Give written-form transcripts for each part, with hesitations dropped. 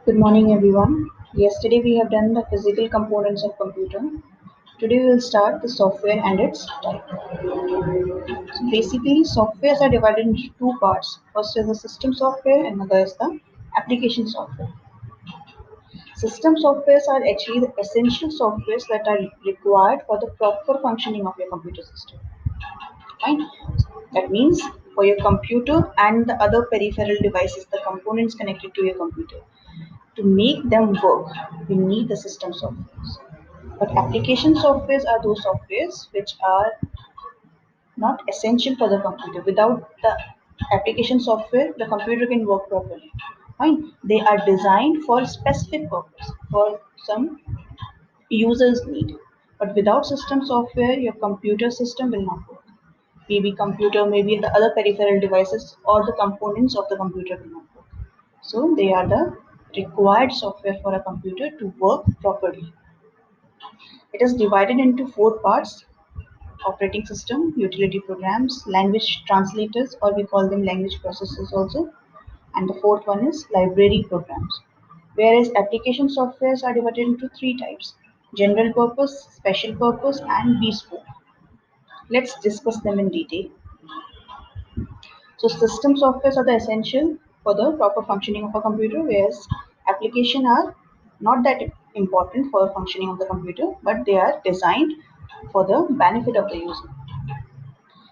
Good morning everyone. Yesterday we have done the physical components of computer. Today we will start the software and its type. So basically softwares are divided into two parts. First is the system software and another is the application software. System softwares are actually the essential softwares that are required for the proper functioning of your computer system. Right? That means for your computer and the other peripheral devices, the components connected to your computer. To make them work, we need the system softwares. But application softwares are those softwares which are not essential for the computer. Without the application software, the computer can work properly. Fine. They are designed for specific purpose, for some users need. But without system software, your computer system will not work. Maybe computer, maybe the other peripheral devices or the components of the computer will not work. So they are the required software for a computer to work properly. It is divided into four parts: operating system, utility programs, language translators, or we call them language processors also, and the fourth one is library programs. Whereas application softwares are divided into three types: general purpose, special purpose, and bespoke. Let's discuss them in detail. So system softwares are the essential for the proper functioning of a computer, whereas application are not that important for functioning of the computer, but they are designed for the benefit of the user.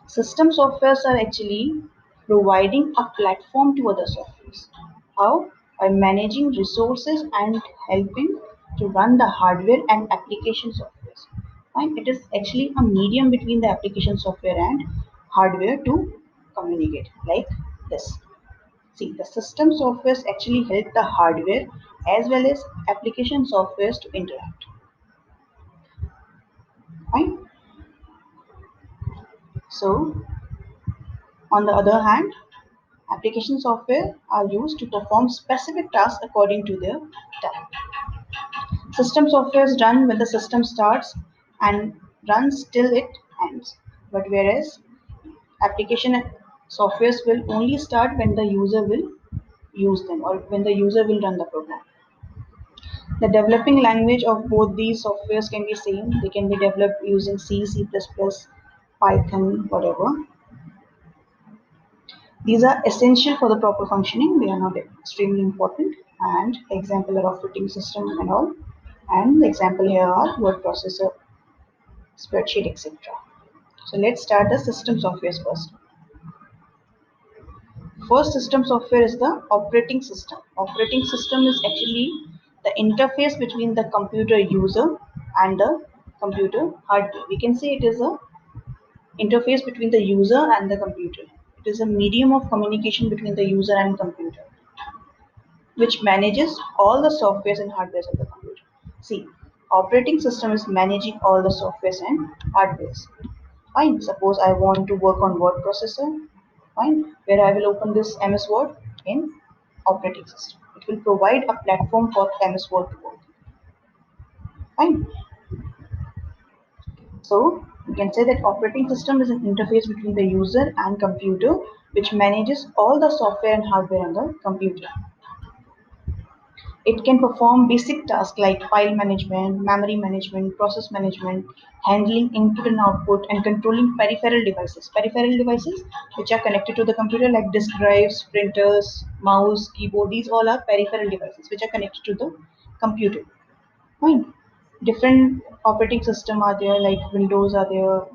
System softwares are actually providing a platform to other softwares. How? By managing resources and helping to run the hardware and application softwares. And it is actually a medium between the application software and hardware to communicate, like this. See, the system softwares actually help the hardware as well as application softwares to interact. Fine. So, on the other hand, application software are used to perform specific tasks according to their type. System softwares run when the system starts and runs till it ends. But whereas application softwares will only start when the user will use them or when the user will run the program. The developing language of both these softwares can be same. They can be developed using C, C++, Python, whatever. These are essential for the proper functioning. They are not extremely important. And example are operating system and all. And the example here are word processor, spreadsheet, etc. So let's start the system softwares first. First system software is the operating system. Operating system is actually the interface between the computer user and the computer hardware. We can say it is a interface between the user and the computer. It is a medium of communication between the user and computer, which manages all the softwares and hardwares of the computer. See, operating system is managing all the softwares and hardwares. Fine. Suppose I want to work on word processor. Fine. Where I will open this MS Word in operating system. It will provide a platform for MS Word to work. Fine. So you can say that operating system is an interface between the user and computer, which manages all the software and hardware on the computer. It can perform basic tasks like file management, memory management, process management, handling input and output, and controlling peripheral devices. Peripheral devices which are connected to the computer like disk drives, printers, mouse, keyboard. These all are peripheral devices which are connected to the computer. Fine. Different operating system are there, like Windows are there,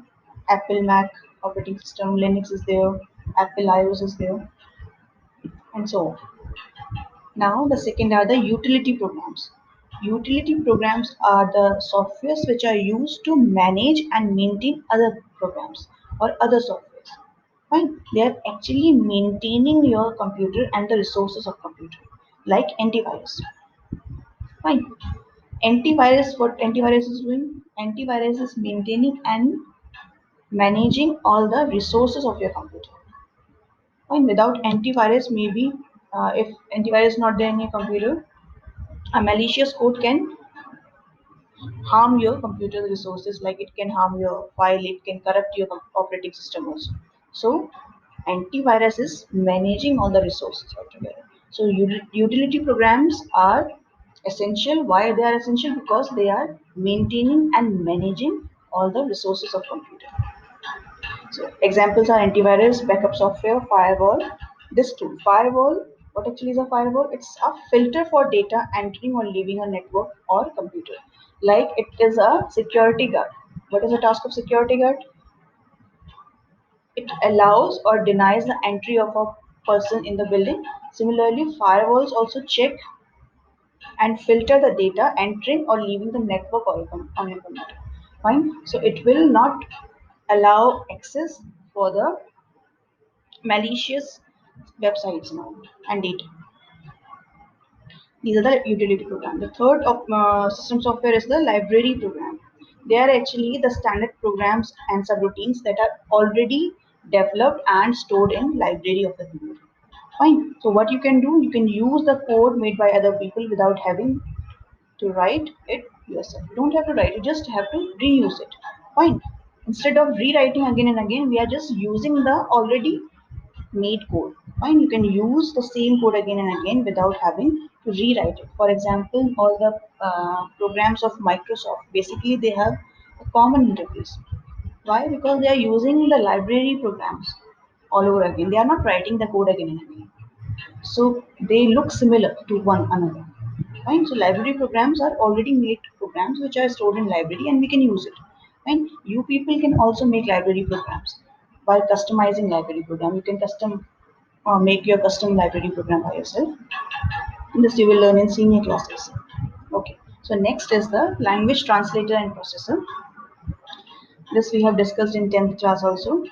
Apple Mac operating system, Linux is there, Apple iOS is there, and so on. Now, the second are the utility programs. Utility programs are the softwares which are used to manage and maintain other programs or other softwares. Fine. They are actually maintaining your computer and the resources of computer, like antivirus. Fine. Antivirus, what antivirus is doing? Antivirus is maintaining and managing all the resources of your computer. Fine. Without antivirus, maybe if antivirus is not there in your computer, a malicious code can harm your computer resources, like it can harm your file, it can corrupt your operating system also. So antivirus is managing all the resources altogether. So utility programs are essential. Why they are essential? Because they are maintaining and managing all the resources of computer. So examples are antivirus, backup software, firewall. This tool, firewall. What actually is a firewall? It's a filter for data entering or leaving a network or computer. Like it is a security guard. What is the task of security guard? It allows or denies the entry of a person in the building. Similarly, firewalls also check and filter the data entering or leaving the network or on your computer. Fine. So it will not allow access for the malicious websites now and data. These are the utility program. The third system software is the library program. They are actually the standard programs and subroutines that are already developed and stored in library of the computer. Fine. So what you can do, you can use the code made by other people without having to write it yourself. You don't have to write, you just have to reuse it. Fine. Instead of rewriting again and again, we are just using the already made code. Fine, you can use the same code again and again without having to rewrite it. For example, all the programs of Microsoft, basically they have a common interface. Why? Because they are using the library programs all over again. They are not writing the code again and again. So they look similar to one another. Fine. So library programs are already made programs which are stored in library and we can use it. And you people can also make library programs by customizing library program. You can custom make your custom library program by yourself. This you will learn in senior classes. Okay. So next is the language translator and processor. This we have discussed in 10th class also.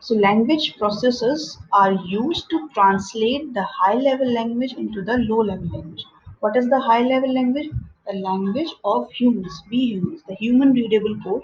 So language processors are used to translate the high level language into the low level language. What is the high level language? The language of humans, we humans, the human readable code.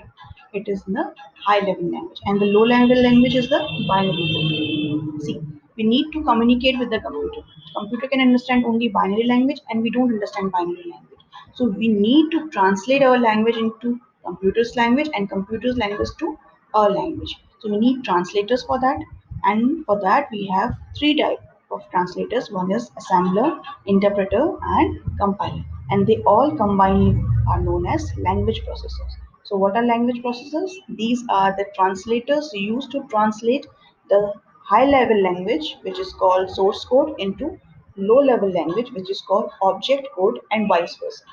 It is the high level language, and the low level language is the binary code. See, we need to communicate with the computer. Computer can understand only binary language, and we don't understand binary language. So we need to translate our language into computer's language and computer's language to our language. So we need translators for that, and for that we have three types of translators. One is assembler, interpreter, and compiler, and they all combined are known as language processors. So what are language processors? These are the translators used to translate the high level language, which is called source code, into low level language, which is called object code, and vice versa.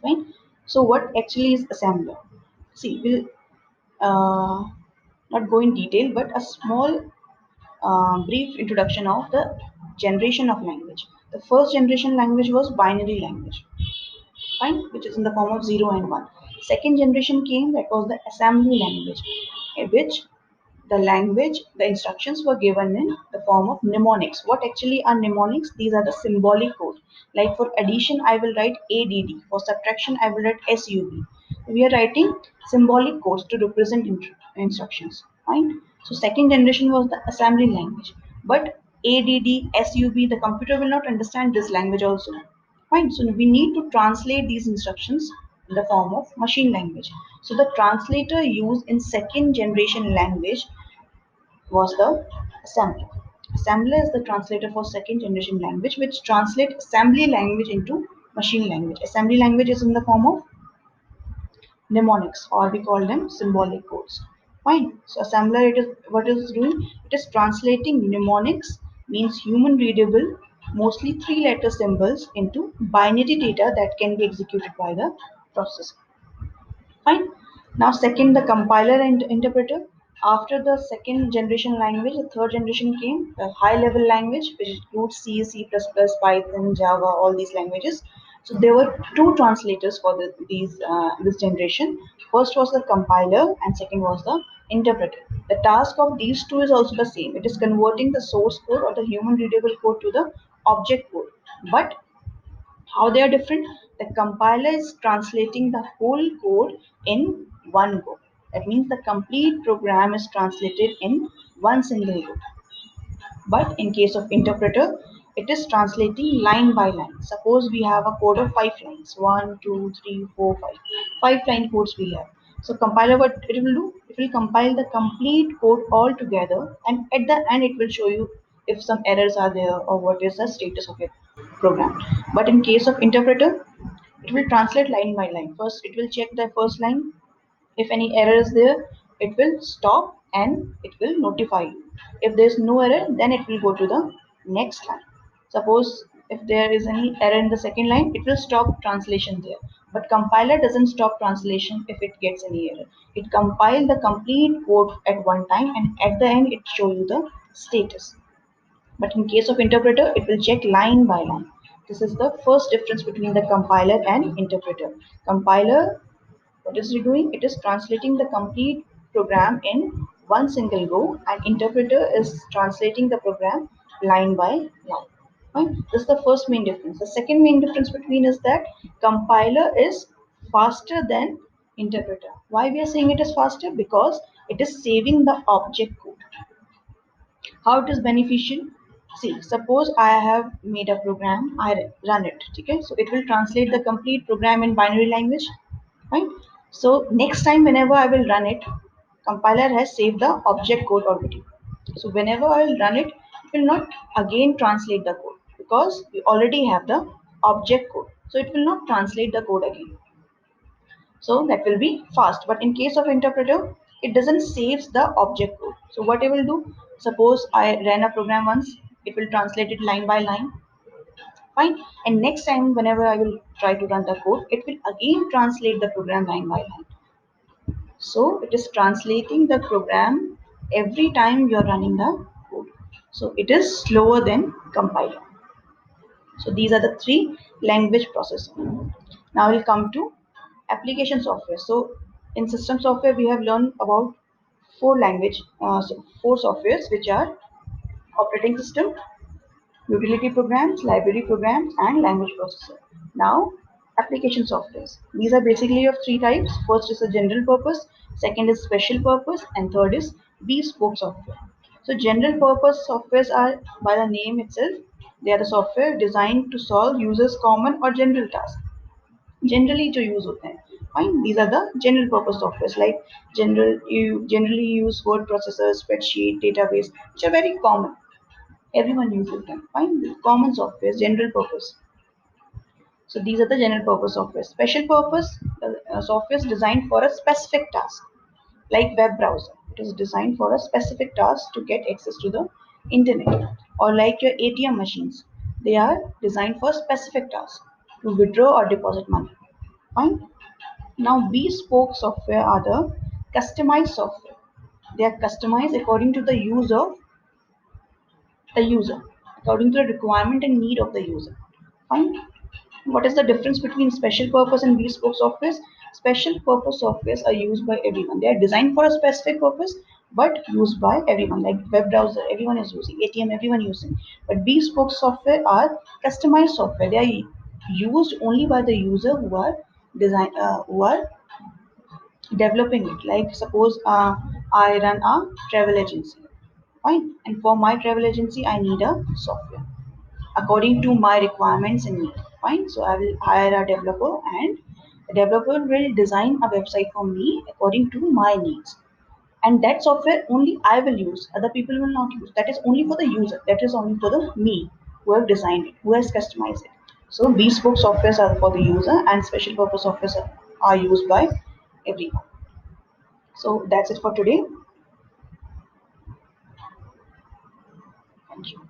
Right? So what actually is assembler? See, we'll not go in detail, but a small brief introduction of the generation of language. The first generation language was binary language, fine, which is in the form of 0 and 1. Second generation came, that was the assembly language, in which the instructions were given in the form of mnemonics. What actually are mnemonics? These are the symbolic code. Like for addition, I will write ADD. For subtraction, I will write SUB. We are writing symbolic codes to represent instructions. Fine. So second generation was the assembly language. But ADD, SUB, the computer will not understand this language also. Fine. So we need to translate these instructions in the form of machine language. So the translator used in second generation language was the assembler. Assembler is the translator for second generation language, which translate assembly language into machine language. Assembly language is in the form of mnemonics, or we call them symbolic codes. Fine. So assembler, it is what it is doing? It is translating mnemonics, means human readable, mostly three-letter symbols, into binary data that can be executed by the processor. Fine. Now, second, the compiler and interpreter. After the second generation language, the third generation came, the high level language, which includes C, C++, Python, Java, all these languages. So there were two translators for this generation. First was the compiler, and second was the interpreter. The task of these two is also the same. It is converting the source code or the human readable code to the object code. But how they are different? The compiler is translating the whole code in one go. That means the complete program is translated in one single go. But in case of interpreter, it is translating line by line. Suppose we have a code of 5 lines. 1, 2, 3, 4, 5. 5 line codes we have. So compiler, what it will do? It will compile the complete code all together, and at the end it will show you if some errors are there or what is the status of your program. But in case of interpreter, it will translate line by line. First, it will check the first line. If any error is there, it will stop and it will notify you. If there is no error, then it will go to the next line. Suppose if there is any error in the second line, it will stop translation there. But compiler doesn't stop translation if it gets any error. It compiles the complete code at one time, and at the end it shows you the status. But in case of interpreter, it will check line by line. This is the first difference between the compiler and interpreter. Compiler, what is it doing? It is translating the complete program in one single go, and interpreter is translating the program line by line. Right? This is the first main difference. The second main difference between is that compiler is faster than interpreter. Why we are saying it is faster? Because it is saving the object code. How it is beneficial? See, suppose I have made a program, I run it. Okay, so it will translate the complete program in binary language. Right? So next time whenever I will run it, compiler has saved the object code already. So whenever I will run it, it will not again translate the code because we already have the object code. So it will not translate the code again. So that will be fast. But in case of interpreter, it doesn't save the object code. So what it will do, suppose I ran a program once, it will translate it line by line. Fine. And next time whenever I will try to run the code, it will again translate the program line by line. So it is translating the program every time you're running the code. So it is slower than compiler. So these are the three language processing. Now we'll come to application software. So in system software, we have learned about four softwares, which are operating system, utility programs, library programs, and language processor. Now, application softwares. These are basically of three types. First is a general purpose, second is special purpose, and third is bespoke software. So, general purpose softwares are, by the name itself, they are the software designed to solve users' common or general tasks. Generally जो use होते हैं. Fine, these are the general purpose softwares like you generally use word processor, spreadsheet, database, which are very common. Everyone uses them. Fine, common softwares, general purpose. So these are the general purpose software. Special purpose software is designed for a specific task, like web browser. It is designed for a specific task to get access to the internet, or like your ATM machines. They are designed for specific tasks to withdraw or deposit money. Fine. Now bespoke software are the customized software. They are customized according to the use of the user, according to the requirement and need of the user. Fine. What is the difference between special purpose and bespoke softwares? Special purpose softwares are used by everyone. They are designed for a specific purpose but used by everyone. Like web browser, everyone is using. ATM, everyone using. But bespoke software are customized software. They are used only by the user who are developing it. Like suppose I run a travel agency. Fine. And for my travel agency, I need a software according to my requirements and need. Fine. So I will hire a developer, and the developer will design a website for me according to my needs. And that software only I will use. Other people will not use. That is only for the user. That is only for the me who have designed it, who has customized it. So bespoke softwares are for the user, and special purpose softwares are used by everyone. So that's it for today. Thank you.